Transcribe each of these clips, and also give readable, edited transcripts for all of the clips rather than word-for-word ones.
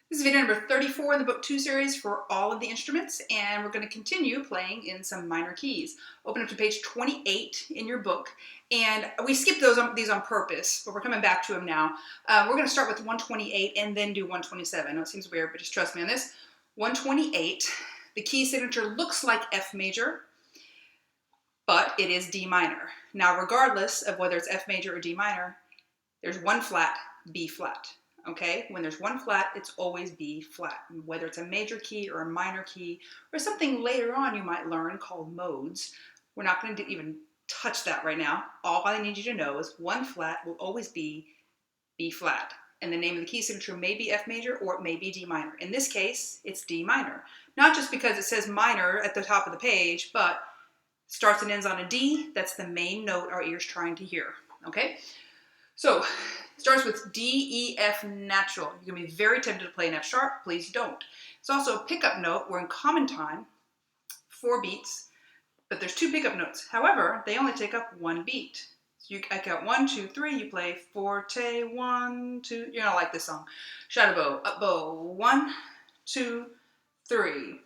This is video number 34 in the Book 2 series for all of the instruments, and we're going to continue playing in some minor keys. Open up to page 28 in your book, and we skipped these on purpose, but we're coming back to them now. We're going to start with 128 and then do 127. I know it seems weird, but just trust me on this. 128, the key signature looks like F major, but it is D minor. Now, regardless of whether it's F major or D minor, there's one flat, B flat. Okay, when there's one flat, it's always B flat. Whether it's a major key or a minor key or something later on you might learn called modes, we're not going to even touch that right now. All I need you to know is one flat will always be B flat. And the name of the key signature may be F major or it may be D minor. In this case, it's D minor. Not just because it says minor at the top of the page, but starts and ends on a D. That's the main note our ear's trying to hear. Okay? So, it starts with D, E, F natural. You're going to be very tempted to play an F sharp. Please don't. It's also a pickup note. We're in common time, 4 beats, but there's 2 pickup notes. However, they only take up 1 beat. So I count 1, 2, 3. You play forte, 1, 2. You're going to like this song. Shadow bow, up bow, 1, 2, 3.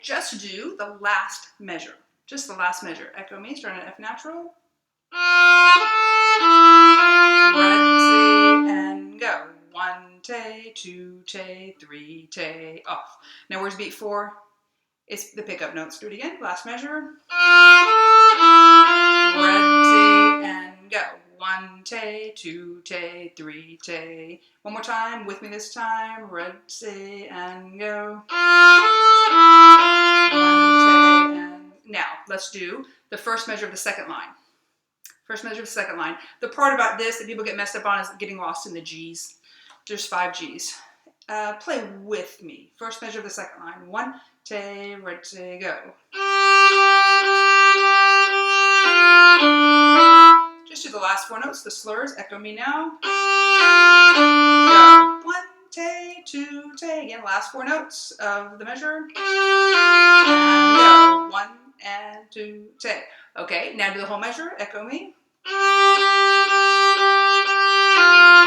Just do the last measure. Just the last measure. Echo me, starting at F natural. Red, C, and go. 1, te, 2, te, 3, te, off. Now where's beat 4? It's the pickup notes. Do it again. Last measure. Red, C, and go. 1, te, 2, te, 3, te. One more time. With me this time. Red, C, and go. Now, let's do the first measure of the second line. First measure of the second line. The part about this that people get messed up on is getting lost in the G's. There's 5 G's. Play with me. First measure of the second line. 1, te, re, te, go. Just do the last 4 notes, the slurs. Echo me now. Go. 1, te, 2, te. Again, last 4 notes of the measure. And go. 1 and 2, te. Okay, now do the whole measure. Echo me.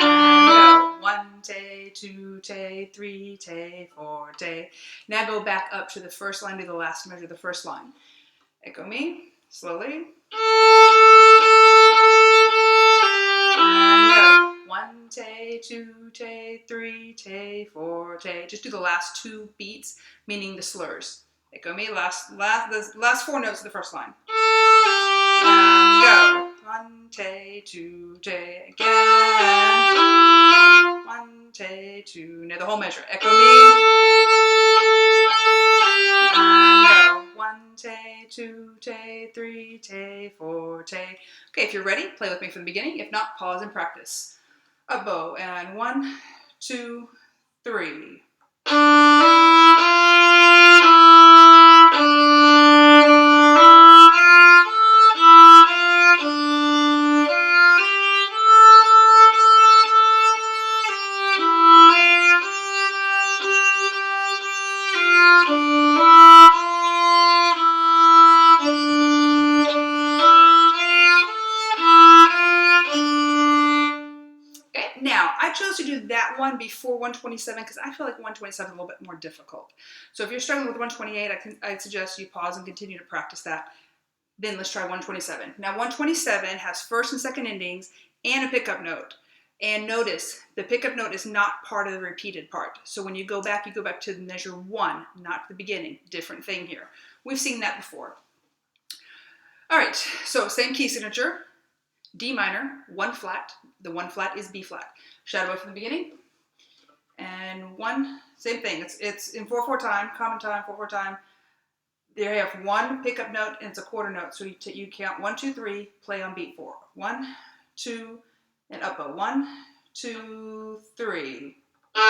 And go. 1, te, 2, te, 3, te, 4, te. Now go back up to the first line, do the last measure of the first line. Echo me, slowly. And go. 1, te, 2, te, 3, te, 4, te. Just do the last 2 beats, meaning the slurs. Echo me, the last 4 notes of the first line. And go. 1, te, 2, te, again. 1, te, 2. Now the whole measure. Echo me. And go. 1, te, 2, te, 3, te, 4, te. Okay, if you're ready, play with me from the beginning. If not, pause and practice. Up bow, and 1, 2, 3. Now, I chose to do that one before 127 because I feel like 127 is a little bit more difficult. So if you're struggling with 128, I'd suggest you pause and continue to practice that. Then let's try 127. Now, 127 has first and second endings and a pickup note. And notice, the pickup note is not part of the repeated part. So when you go back to measure 1, not the beginning. Different thing here. We've seen that before. All right, so same key signature. D minor, 1 flat. The 1 flat is B flat. Shadow bow from the beginning. And 1, same thing. It's in 4/4 time, common time, 4/4 time. There you have 1 pickup note and it's a quarter note. So you count 1, 2, 3, play on beat 4. 1, 2, and up bow. 1, 2, 3. F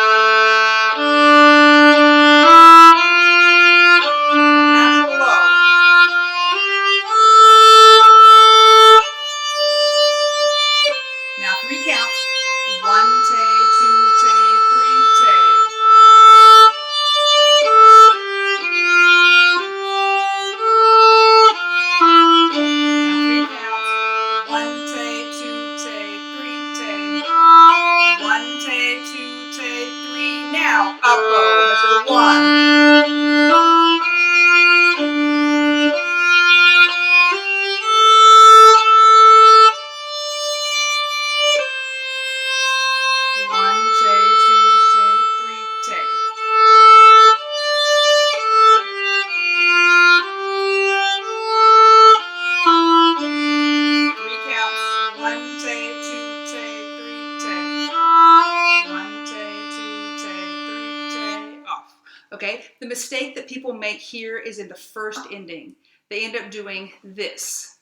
make here is in the first ending. They end up doing this.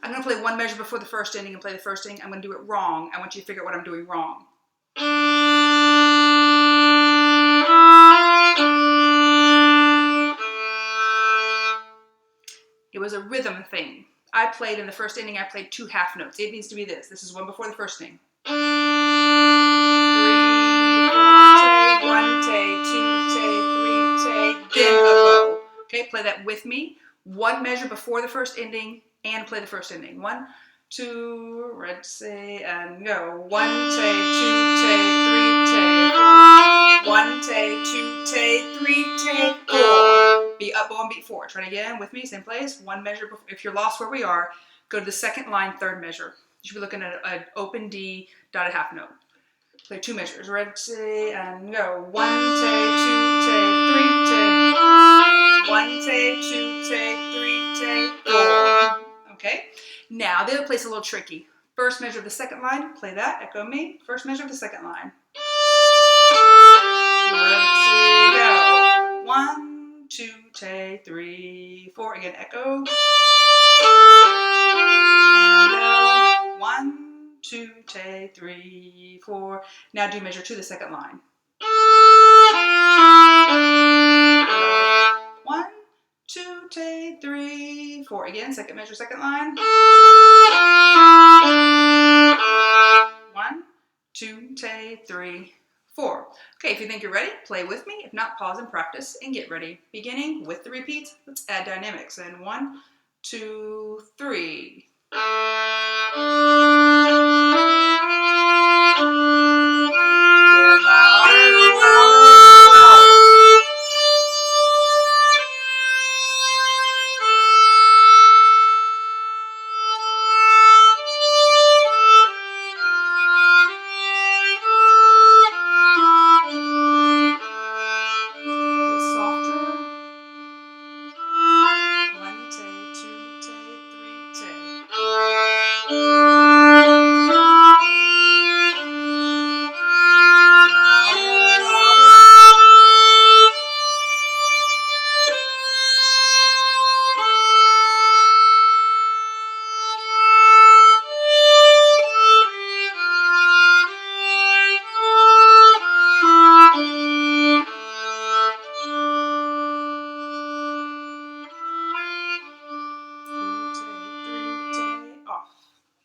I'm going to play one measure before the first ending and play the first ending. I'm going to do it wrong. I want you to figure out what I'm doing wrong. It was a rhythm thing. I played in the first ending, I played 2 half notes. It needs to be this. This is one before the first thing. 3, 4, take, 1 take, 2 take, 3 take, then a bow. Okay, play that with me. One measure before the first ending and play the first ending. 1, 2, red say, and go. 1 take, 2 take, 3 take, 4. 1 take, 2 take, 3 take, 4. Be up, bow, and beat 4. Try it again with me, same place. One measure before. If you're lost where we are, go to the second line, third measure. You should be looking at an open D, dotted half note. Play 2 measures. Red say, and go. 1 take, 2 take, 3 take. 1 take, 2 take, 3 take, 4. Okay. Now the other place is a little tricky. First measure of the second line, play that. Echo me. First measure of the second line. Red say, go. 1, 2 take, 3, 4. Again, echo. And go. 1, 2 take, 3, 4. Now do measure 2 the second line. 1, 2 take, 3, 4. Again, second measure, second line. 1, 2 take, 3, 4. Okay, if you think you're ready, play with me. If not, pause and practice and get ready. Beginning with the repeats, let's add dynamics. And 1, 2, 3.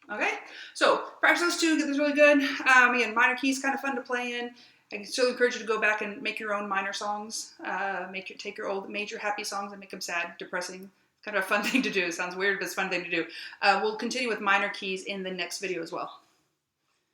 Okay, so practice those 2, get this really good. Again, minor keys, kind of fun to play in. I still encourage you to go back and make your own minor songs. Take your old major happy songs and make them sad, depressing. Kind of a fun thing to do. It sounds weird, but it's a fun thing to do. We'll continue with minor keys in the next video as well.